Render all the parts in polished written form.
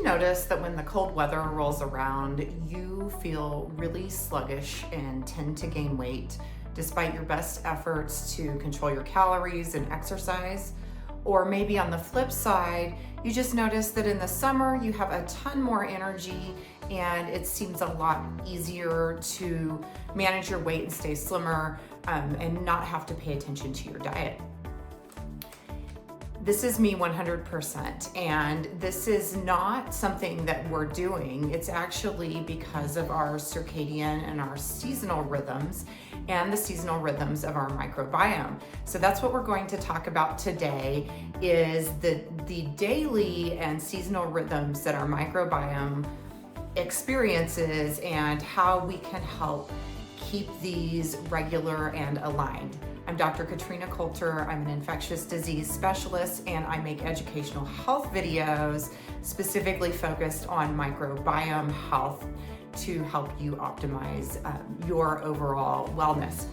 notice that when the cold weather rolls around, you feel really sluggish and tend to gain weight despite your best efforts to control your calories and exercise? Or maybe on the flip side, you just notice that in the summer you have a ton more energy and it seems a lot easier to manage your weight and stay slimmer and not have to pay attention to your diet. This is me 100%, and this is not something that we're doing. It's actually because of our circadian and our seasonal rhythms and the seasonal rhythms of our microbiome. So that's what we're going to talk about today, is the daily and seasonal rhythms that our microbiome experiences and how we can help keep these regular and aligned. I'm Dr. Katrina Coulter. I'm an infectious disease specialist, and I make educational health videos specifically focused on microbiome health to help you optimize your overall wellness.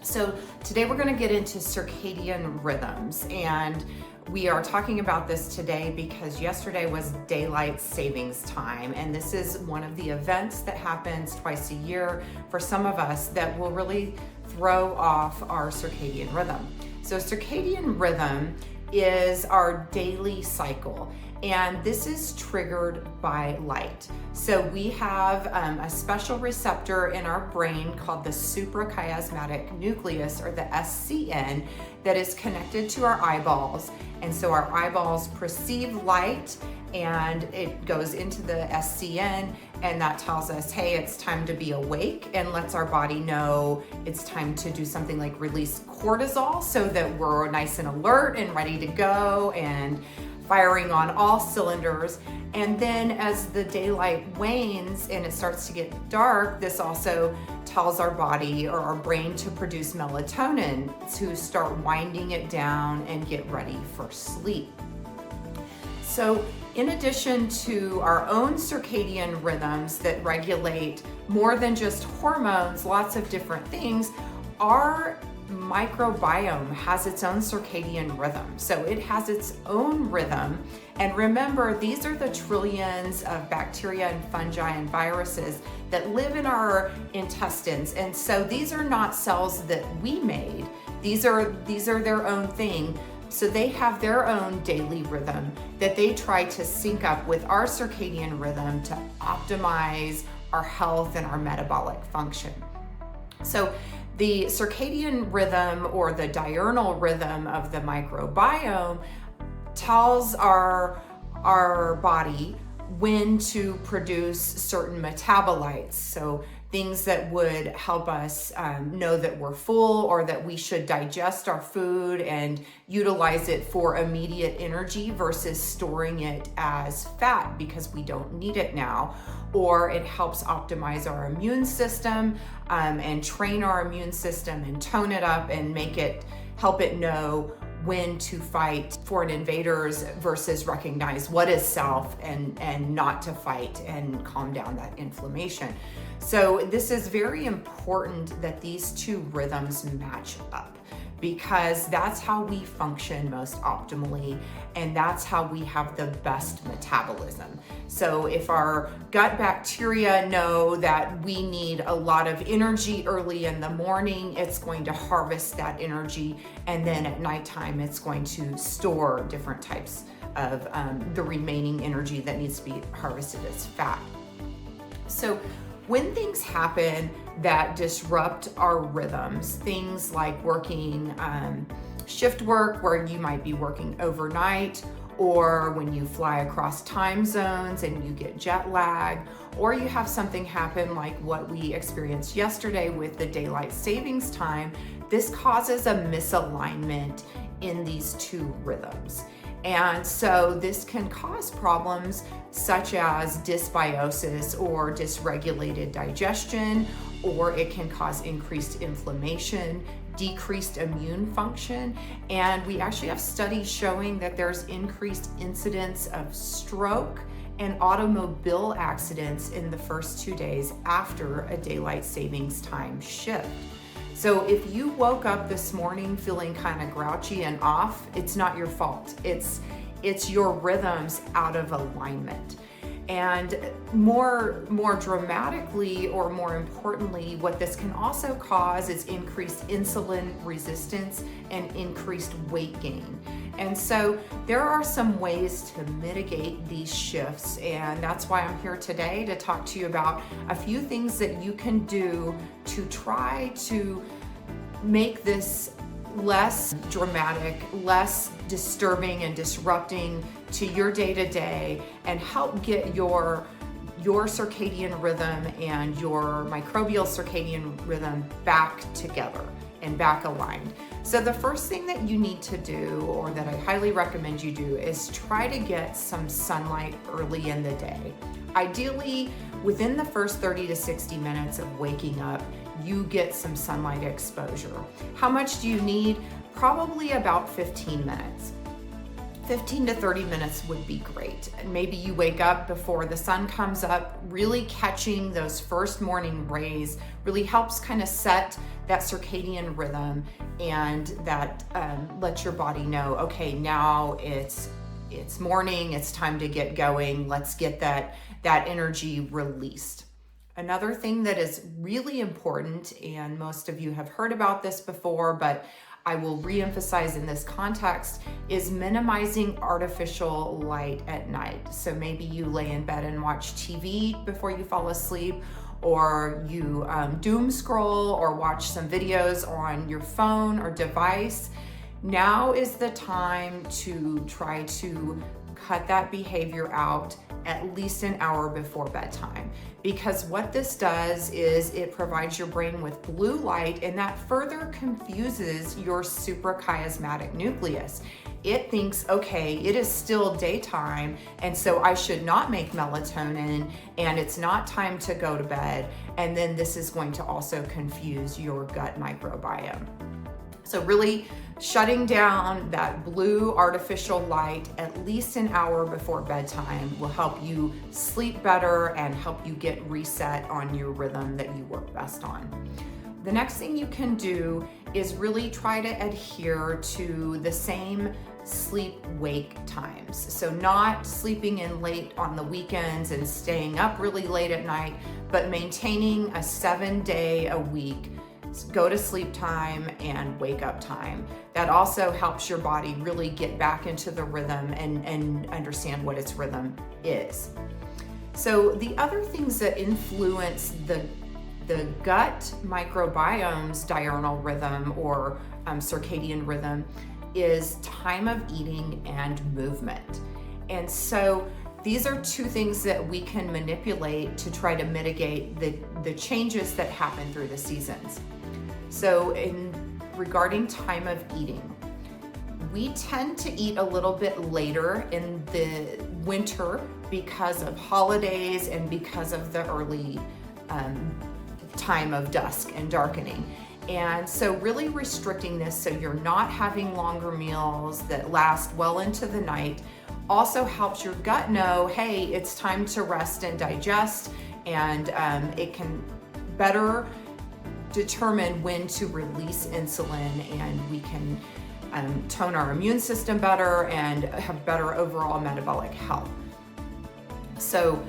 So today we're going to get into circadian rhythms, and we are talking about this today because yesterday was daylight savings time, and this is one of the events that happens twice a year for some of us that will really throw off our circadian rhythm. So circadian rhythm is our daily cycle, and this is triggered by light. So we have a special receptor in our brain called the suprachiasmatic nucleus, or the SCN, that is connected to our eyeballs. And so our eyeballs perceive light and it goes into the SCN, and that tells us, hey, it's time to be awake, and lets our body know it's time to do something like release cortisol so that we're nice and alert and ready to go and firing on all cylinders. And then as the daylight wanes and it starts to get dark, this also tells our body or our brain to produce melatonin to start winding it down and get ready for sleep. So in addition to our own circadian rhythms that regulate more than just hormones, lots of different things, our microbiome has its own circadian rhythm. So it has its own rhythm. And remember, these are the trillions of bacteria and fungi and viruses that live in our intestines. And so these are not cells that we made. These are their own thing. So they have their own daily rhythm that they try to sync up with our circadian rhythm to optimize our health and our metabolic function. So the circadian rhythm, or the diurnal rhythm of the microbiome, tells our body when to produce certain metabolites. So things that would help us know that we're full, or that we should digest our food and utilize it for immediate energy versus storing it as fat because we don't need it now. Or it helps optimize our immune system and train our immune system and tone it up and help it know when to fight foreign invaders versus recognize what is self and not to fight and calm down that inflammation. So this is very important that these two rhythms match up, because that's how we function most optimally, and that's how we have the best metabolism. So if our gut bacteria know that we need a lot of energy early in the morning, it's going to harvest that energy, and then at nighttime it's going to store different types of the remaining energy that needs to be harvested as fat. So when things happen that disrupt our rhythms, things like working shift work where you might be working overnight, or when you fly across time zones and you get jet lag, or you have something happen like what we experienced yesterday with the daylight savings time, this causes a misalignment in these two rhythms. And so this can cause problems such as dysbiosis or dysregulated digestion, or it can cause increased inflammation, decreased immune function. And we actually have studies showing that there's increased incidence of stroke and automobile accidents in the first 2 days after a daylight savings time shift. So if you woke up this morning feeling kind of grouchy and off, it's not your fault. It's it's your rhythms out of alignment. And more dramatically, or more importantly, what this can also cause is increased insulin resistance and increased weight gain. And so there are some ways to mitigate these shifts, and that's why I'm here today to talk to you about a few things that you can do to try to make this less dramatic, less disturbing and disrupting to your day-to-day, and help get your circadian rhythm and your microbial circadian rhythm back together and back aligned. So the first thing that you need to do, or that I highly recommend you do, is try to get some sunlight early in the day. Ideally, within the first 30 to 60 minutes of waking up, you get some sunlight exposure. How much do you need? Probably about 15 minutes. 15 to 30 minutes would be great. And maybe you wake up before the sun comes up. Really catching those first morning rays really helps kind of set that circadian rhythm, and that lets your body know, okay, now it's morning, it's time to get going. Let's get that energy released. Another thing that is really important, and most of you have heard about this before, but I will re-emphasize in this context, is minimizing artificial light at night. So maybe you lay in bed and watch TV before you fall asleep, or you doom scroll or watch some videos on your phone or device. Now is the time to try to cut that behavior out at least an hour before bedtime, because what this does is it provides your brain with blue light, and that further confuses your suprachiasmatic nucleus. It thinks, okay, it is still daytime, and so I should not make melatonin, and it's not time to go to bed. And then this is going to also confuse your gut microbiome. So really shutting down that blue artificial light at least an hour before bedtime will help you sleep better and help you get reset on your rhythm that you work best on. The next thing you can do is really try to adhere to the same sleep-wake times. So not sleeping in late on the weekends and staying up really late at night, but maintaining a 7-day-a-week go to sleep time and wake up time. That also helps your body really get back into the rhythm and understand what its rhythm is. So the other things that influence the gut microbiome's diurnal rhythm, or circadian rhythm, is time of eating and movement. And so these are two things that we can manipulate to try to mitigate the changes that happen through the seasons. So regarding time of eating, we tend to eat a little bit later in the winter because of holidays and because of the early time of dusk and darkening. And so really restricting this so you're not having longer meals that last well into the night also helps your gut know, hey, it's time to rest and digest, and it can better determine when to release insulin, and we can tone our immune system better and have better overall metabolic health. So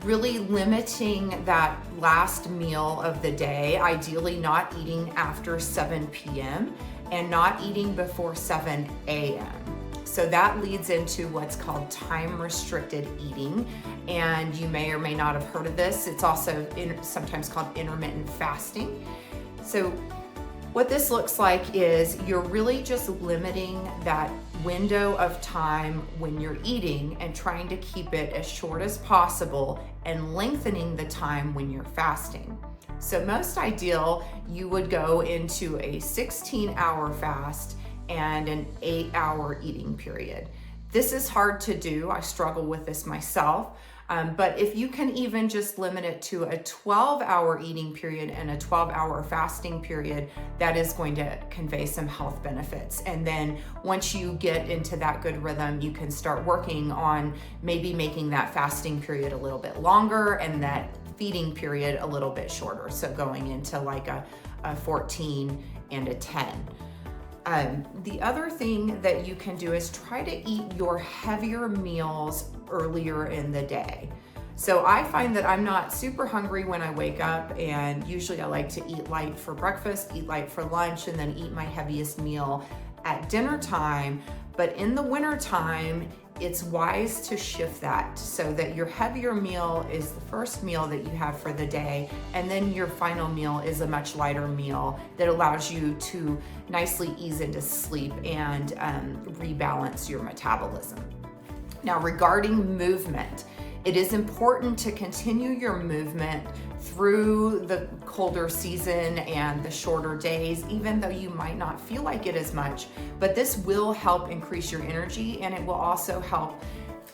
really limiting that last meal of the day, ideally not eating after 7 p.m. and not eating before 7 a.m. So that leads into what's called time-restricted eating, and you may or may not have heard of this. It's also sometimes called intermittent fasting. So what this looks like is you're really just limiting that window of time when you're eating and trying to keep it as short as possible and lengthening the time when you're fasting. So most ideal, you would go into a 16-hour fast and an 8-hour eating period. This is hard to do. I struggle with this myself. But if you can even just limit it to a 12-hour eating period and a 12-hour fasting period, that is going to convey some health benefits. And then once you get into that good rhythm, you can start working on maybe making that fasting period a little bit longer and that feeding period a little bit shorter. So going into like a 14 and a 10. The other thing that you can do is try to eat your heavier meals earlier in the day. So I find that I'm not super hungry when I wake up, and usually I like to eat light for breakfast, eat light for lunch, and then eat my heaviest meal at dinner time. But in the winter time, it's wise to shift that so that your heavier meal is the first meal that you have for the day, and then your final meal is a much lighter meal that allows you to nicely ease into sleep and rebalance your metabolism. Now, regarding movement, it is important to continue your movement through the colder season and the shorter days, even though you might not feel like it as much, but this will help increase your energy, and it will also help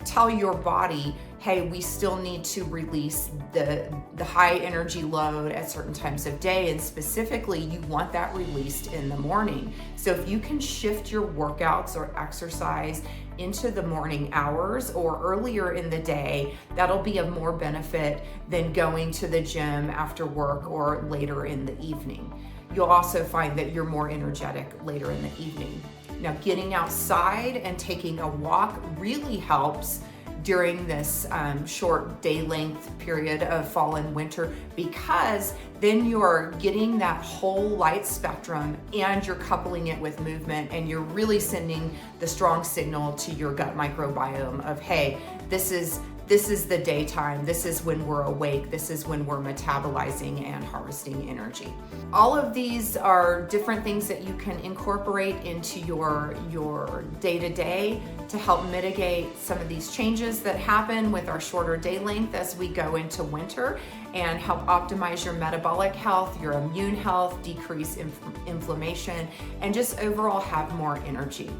tell your body, hey, we still need to release the high energy load at certain times of day, and specifically you want that released in the morning. So if you can shift your workouts or exercise into the morning hours or earlier in the day, that'll be of more benefit than going to the gym after work or later in the evening. You'll also find that you're more energetic later in the evening. Now, getting outside and taking a walk really helps during this short day length period of fall and winter, because then you're getting that whole light spectrum and you're coupling it with movement, and you're really sending the strong signal to your gut microbiome of, hey, this is the daytime, this is when we're awake, this is when we're metabolizing and harvesting energy. All of these are different things that you can incorporate into your day-to-day to help mitigate some of these changes that happen with our shorter day length as we go into winter, and help optimize your metabolic health, your immune health, decrease inflammation, and just overall have more energy.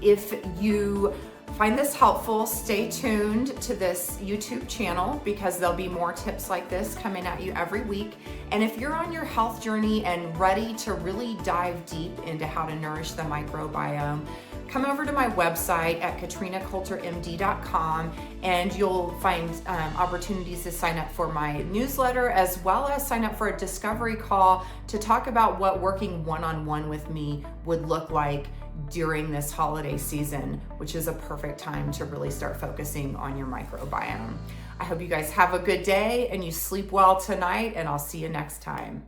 If you find this helpful, stay tuned to this YouTube channel, because there'll be more tips like this coming at you every week. And if you're on your health journey and ready to really dive deep into how to nourish the microbiome, come over to my website at katrinacoultermd.com, and you'll find opportunities to sign up for my newsletter, as well as sign up for a discovery call to talk about what working one-on-one with me would look like during this holiday season, which is a perfect time to really start focusing on your microbiome. I hope you guys have a good day and you sleep well tonight, and I'll see you next time.